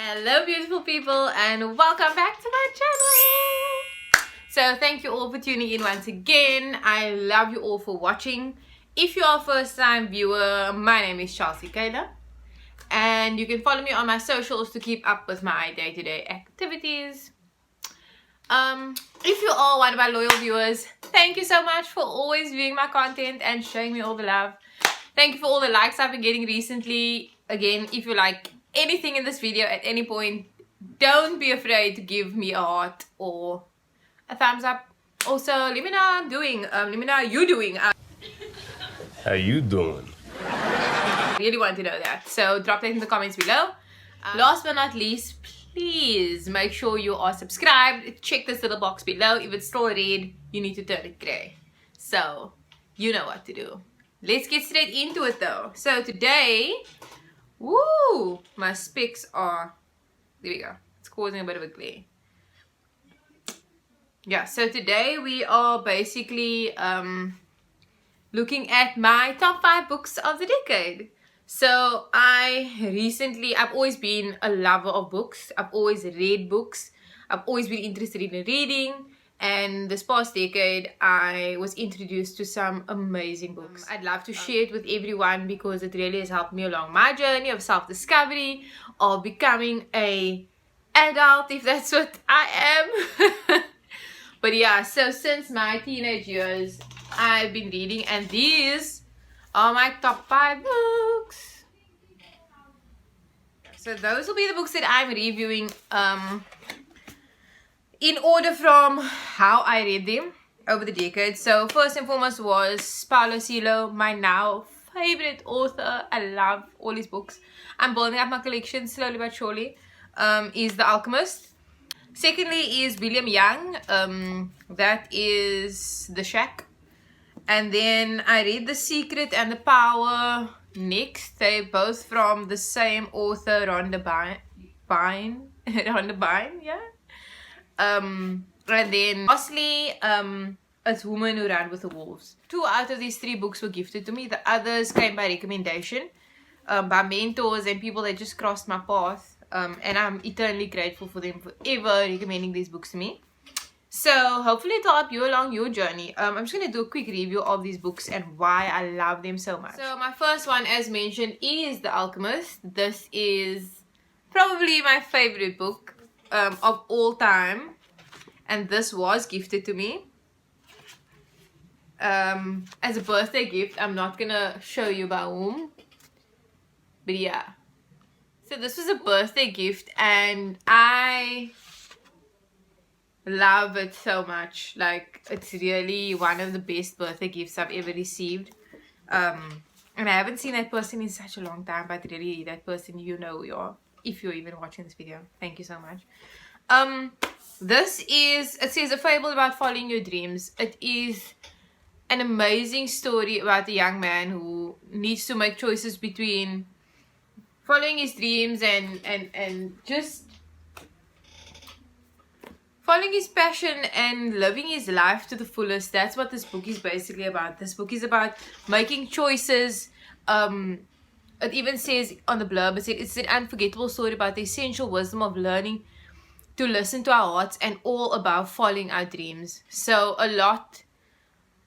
Hello beautiful people and welcome back to my channel. So thank you all for tuning in once again. I love you all for watching. If you are a first time viewer, my name is Chelsea Kayla and you can follow me on my socials to keep up with my day-to-day activities. If you are one of my loyal viewers, thank you so much for always viewing my content and showing me all the love. Thank you for all the likes I've been getting recently. Again, if you like anything in this video at any point, don't be afraid to give me a heart or a thumbs up. Also, let me know how I'm doing. Let me know how you doing. How you doing? I really want to know that. So drop that in the comments below. Last but not least, please make sure you are subscribed. Check this little box below. If it's still red, you need to turn it grey. So you know what to do. Let's get straight into it though. So today, woo, my specs are, there we go. It's causing a bit of a glare. Yeah, so today we are basically looking at my top 5 books of the decade. So I've always been a lover of books. I've always read books. I've always been interested in reading. And this past decade, I was introduced to some amazing books. I'd love to share it with everyone because it really has helped me along my journey of self-discovery, of becoming an adult, if that's what I am. But yeah, so since my teenage years, I've been reading, and these are my top 5 books. So those will be the books that I'm reviewing in order from how I read them over the decades. So first and foremost was Paulo Coelho, my now favorite author. I love all his books. I'm building up my collection slowly but surely. Is The Alchemist. Secondly is William Young. That is The Shack. And then I read The Secret and The Power next. They're both from the same author, Rhonda Byrne. Rhonda Byrne, yeah. And then lastly, it's Woman Who Ran with the Wolves. 2 out of these 3 books were gifted to me. The others came by recommendation, by mentors and people that just crossed my path. And I'm eternally grateful for them for ever recommending these books to me. So hopefully it'll help you along your journey. I'm just going to do a quick review of these books and why I love them so much. So my first one, as mentioned, is The Alchemist. This is probably my favorite book of all time, and this was gifted to me as a birthday gift. I'm not gonna show you by whom, but yeah, so this was a birthday gift and I love it so much. Like, it's really one of the best birthday gifts I've ever received. And I haven't seen that person in such a long time, but really that person, you know, if you're even watching this video, thank you so much. It says a fable about following your dreams. It is an amazing story about a young man who needs to make choices between following his dreams and just following his passion and living his life to the fullest. That's what this book is basically about. This book is about making choices. It even says on the blurb, it's an unforgettable story about the essential wisdom of learning to listen to our hearts and all about following our dreams. So a lot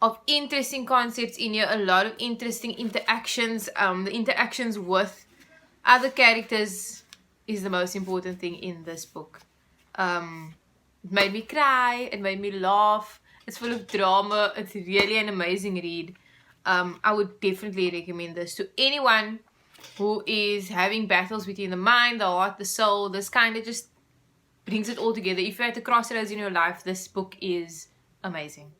of interesting concepts in here, a lot of interesting interactions. The interactions with other characters is the most important thing in this book. It made me cry, it made me laugh, it's full of drama. It's really an amazing read. I would definitely recommend this to anyone who is having battles between the mind, the heart, the soul. This kind of just brings it all together. If you're at a crossroads in your life, this book is amazing.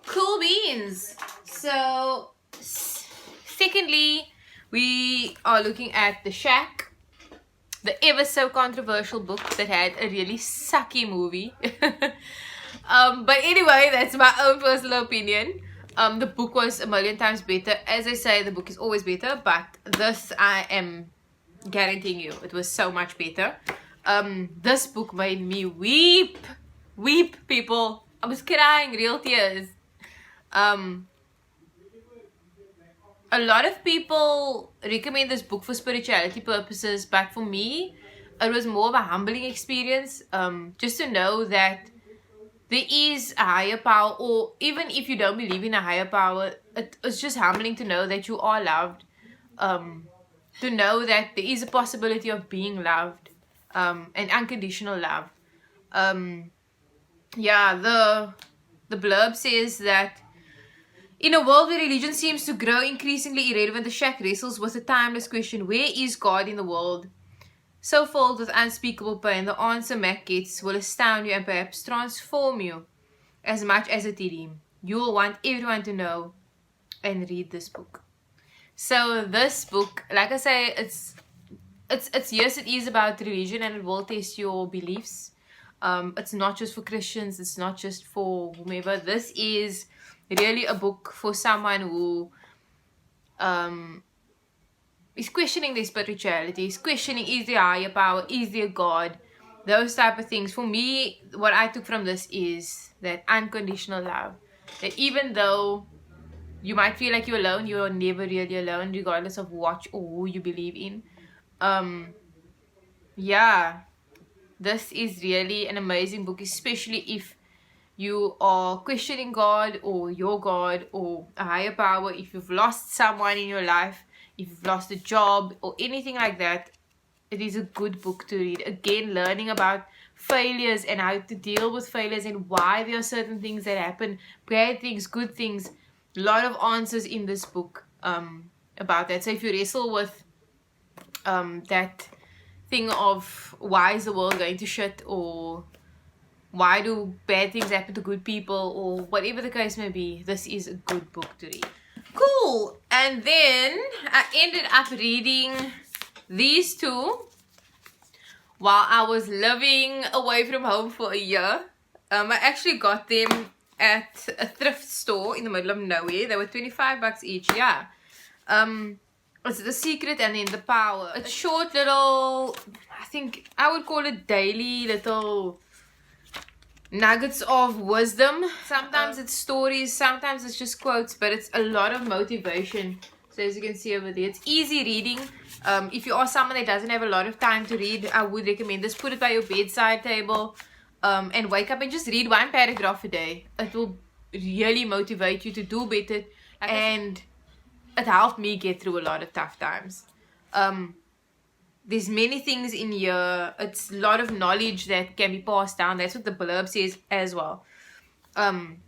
Cool beans. So secondly, we are looking at The Shack, the ever so controversial book that had a really sucky movie. But anyway, that's my own personal opinion. The book was a million times better. As I say, the book is always better, but this, I am guaranteeing you, it was so much better. This book made me weep, people. I was crying real tears. A lot of people recommend this book for spirituality purposes, but for me, it was more of a humbling experience, just to know that there is a higher power, or even if you don't believe in a higher power, it's just humbling to know that you are loved, um, to know that there is a possibility of being loved, and unconditional love. Um, yeah, the blurb says that in a world where religion seems to grow increasingly irrelevant, the shack wrestles with the timeless question: where is God in the world so filled with unspeakable pain? The answer Mac gets will astound you and perhaps transform you as much as it did him. You will want everyone to know and read this book. So this book, like I say, it's yes, it is about religion and it will test your beliefs. It's not just for Christians, it's not just for whomever. This is really a book for someone who is questioning their spirituality, is questioning, is there a higher power, is there God, those type of things. For me, what I took from this is that unconditional love, that even though you might feel like you're alone, you're never really alone, regardless of what or who you believe in. Yeah, this is really an amazing book, especially if you are questioning God or your God or a higher power, if you've lost someone in your life, if you've lost a job or anything like that. It is a good book to read. Again, learning about failures and how to deal with failures and why there are certain things that happen, bad things, good things. A lot of answers in this book about that. So if you wrestle with that thing of why is the world going to shit, or why do bad things happen to good people, or whatever the case may be, this is a good book to read. Cool. And then I ended up reading these two while I was living away from home for a year. I actually got them at a thrift store in the middle of nowhere. They were $25 each. Yeah. It's The Secret and then The Power. It's short little, I think I would call it daily little nuggets of wisdom. Sometimes it's stories, sometimes it's just quotes, but it's a lot of motivation. So as you can see over there, it's easy reading. If you are someone that doesn't have a lot of time to read, I would recommend this. Put it by your bedside table, and wake up and just read one paragraph a day. It will really motivate you to do better, and it helped me get through a lot of tough times. There's many things in here. It's a lot of knowledge that can be passed down. That's what the blurb says as well. And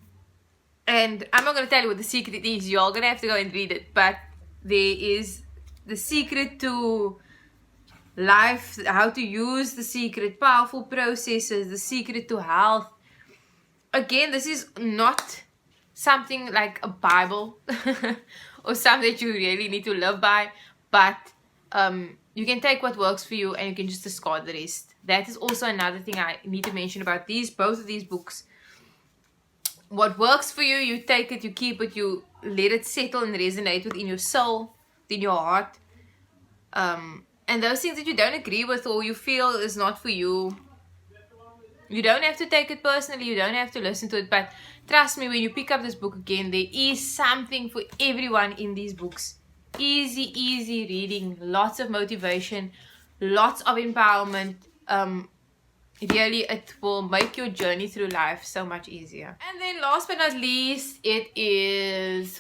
I'm not going to tell you what the secret is. You're going to have to go and read it. But there is the secret to life, how to use the secret, powerful processes, the secret to health. Again, this is not something like a Bible or something that you really need to live by. But you can take what works for you and you can just discard the rest. That is also another thing I need to mention about both of these books. What works for you, you take it, you keep it, you let it settle and resonate within your soul, in your heart. And those things that you don't agree with or you feel is not for you, you don't have to take it personally, you don't have to listen to it. But trust me, when you pick up this book again, there is something for everyone in these books. Easy reading, lots of motivation, lots of empowerment. Really, it will make your journey through life so much easier. And then last but not least, it is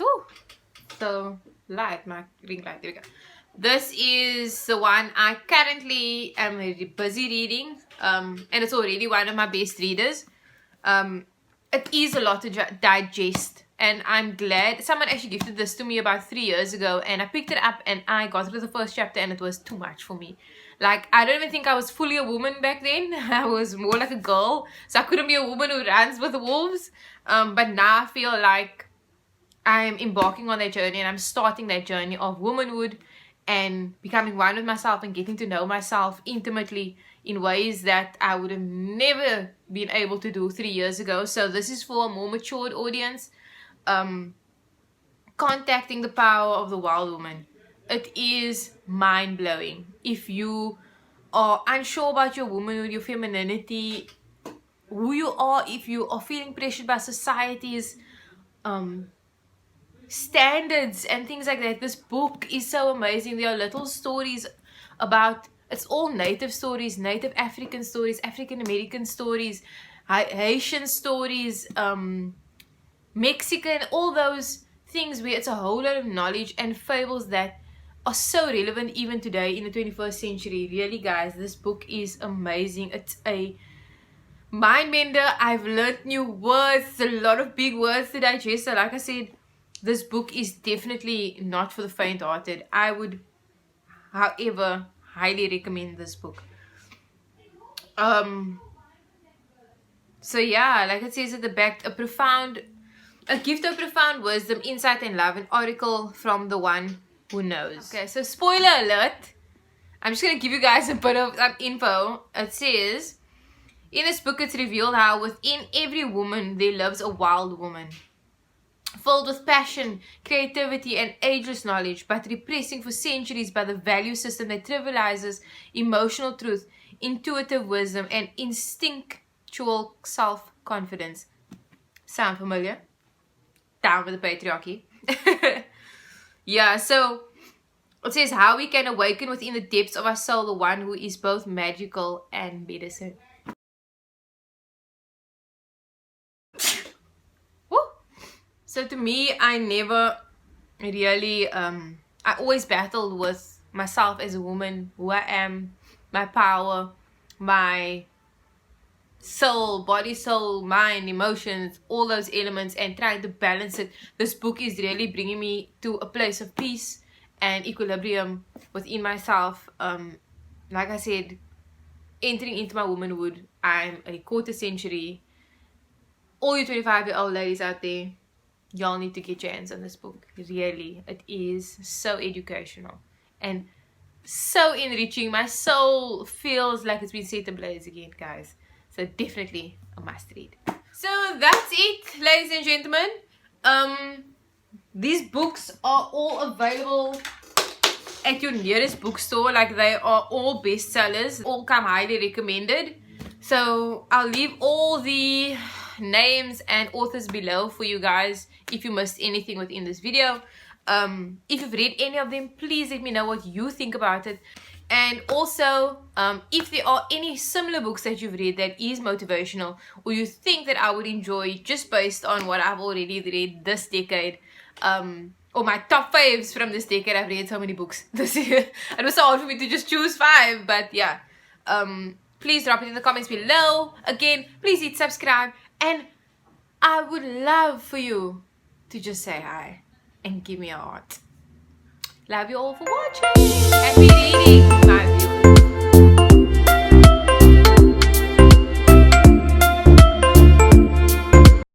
so light, my ring light, there we go. This is the one I currently am busy reading, and it's already one of my best readers. It is a lot to digest, and I'm glad someone actually gifted this to me about 3 years ago, and I picked it up and I got through the first chapter and it was too much for me. Like, I don't even think I was fully a woman back then. I was more like a girl, so I couldn't be a woman who runs with the wolves. But now I feel like I'm embarking on that journey, and I'm starting that journey of womanhood and becoming one with myself and getting to know myself intimately in ways that I would have never been able to do 3 years ago. So this is for a more matured audience. Contacting the Power of the Wild Woman. It is mind-blowing. If you are unsure about your womanhood, your femininity, who you are, if you are feeling pressured by society's standards and things like that, this book is so amazing. There are little stories about It's all native stories, native African stories, African American stories, Haitian stories, Mexican, all those things where it's a whole lot of knowledge and fables that are so relevant even today in the 21st century. Really, guys, this book is amazing. It's a mind bender. I've learned new words, a lot of big words to digest. So like I said, this book is definitely not for the faint-hearted. I would, however, highly recommend this book. So yeah, like it says at the back, a gift of profound wisdom, insight and love, an oracle from the one who knows. Okay, so spoiler alert. I'm just gonna give you guys a bit of info. It says, in this book it's revealed how within every woman there lives a wild woman, filled with passion, creativity and ageless knowledge, but repressing for centuries by the value system that trivializes emotional truth, intuitive wisdom and instinctual self-confidence. Sound familiar? Down with the patriarchy. Yeah, so it says how we can awaken within the depths of our soul the one who is both magical and medicine. Woo! So to me, I never really, I always battled with myself as a woman, who I am, my power, my soul, body, soul, mind, emotions, all those elements, and trying to balance it. This book is really bringing me to a place of peace and equilibrium within myself. Like I said, entering into my womanhood. I'm a quarter century. All you 25-year-old ladies out there, y'all need to get your hands on this book. Really, it is so educational and so enriching. My soul feels like it's been set ablaze again, guys. So definitely a must read. So that's it, ladies and gentlemen. These books are all available at your nearest bookstore. Like, they are all bestsellers, all come highly recommended. So I'll leave all the names and authors below for you guys if you missed anything within this video. If you've read any of them, please let me know what you think about it. And also, if there are any similar books that you've read that is motivational, or you think that I would enjoy just based on what I've already read this decade, or my top faves from this decade. I've read so many books this year. It was so hard for me to just choose 5, but yeah. Please drop it in the comments below. Again, please hit subscribe, and I would love for you to just say hi and give me a heart. Love you all for watching. Happy